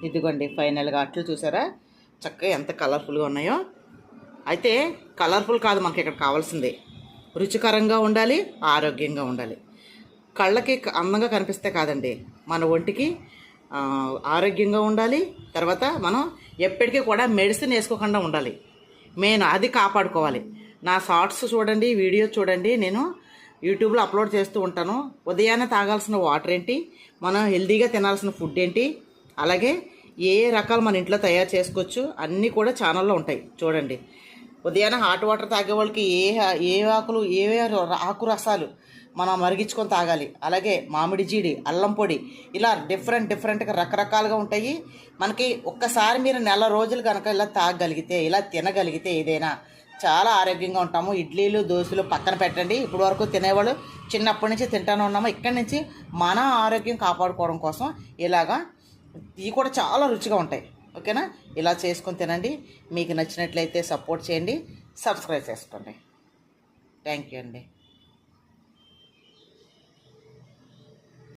ఇదిగోండి ఫైనల్గా అట్లు చూసారా చక్కగా ఎంత కలర్ఫుల్గా ఉన్నాయో. అయితే కలర్ఫుల్ కాదు మనకి ఇక్కడ కావాల్సింది, రుచికరంగా ఉండాలి, ఆరోగ్యంగా ఉండాలి. కళ్ళకి అందంగా కనిపిస్తే కాదండి, మన ఒంటికి ఆరోగ్యంగా ఉండాలి. తర్వాత మనం ఎప్పటికీ కూడా మెడిసిన్ వేసుకోకుండా ఉండాలి. మెయిన్ అది కాపాడుకోవాలి. నా షార్ట్స్ చూడండి, వీడియో చూడండి, నేను యూట్యూబ్లో అప్లోడ్ చేస్తూ ఉంటాను. ఉదయాన్నే తాగాల్సిన వాటర్ ఏంటి, మనం హెల్తీగా తినాల్సిన ఫుడ్ ఏంటి, అలాగే ఏ రకాలు మన ఇంట్లో తయారు చేసుకోవచ్చు అన్నీ కూడా ఛానల్లో ఉంటాయి చూడండి. ఉదయాన్నే హాట్ వాటర్ తాగే వాళ్ళకి ఏ ఆకులు ఆకు రసాలు మనం మరిగించుకొని తాగాలి. అలాగే మామిడి జీడి, అల్లం పొడి, ఇలా డిఫరెంట్గా రకరకాలుగా ఉంటాయి. మనకి ఒక్కసారి మీరు నెల రోజులు కనుక ఇలా తాగగలిగితే, ఇలా తినగలిగితే ఏదైనా చాలా ఆరోగ్యంగా ఉంటాము. ఇడ్లీలు దోశలు పక్కన పెట్టండి, ఇప్పుడు వరకు తినేవాళ్ళు చిన్నప్పటి నుంచి తింటానే ఉన్నాము. ఇక్కడి నుంచి మన ఆరోగ్యం కాపాడుకోవడం కోసం ఇలాగా ఇవి కూడా చాలా రుచిగా ఉంటాయి. ఓకేనా, ఇలా చేసుకొని తినండి. మీకు నచ్చినట్లయితే సపోర్ట్ చేయండి, సబ్స్క్రైబ్ చేసుకోండి. థ్యాంక్ యూ అండి.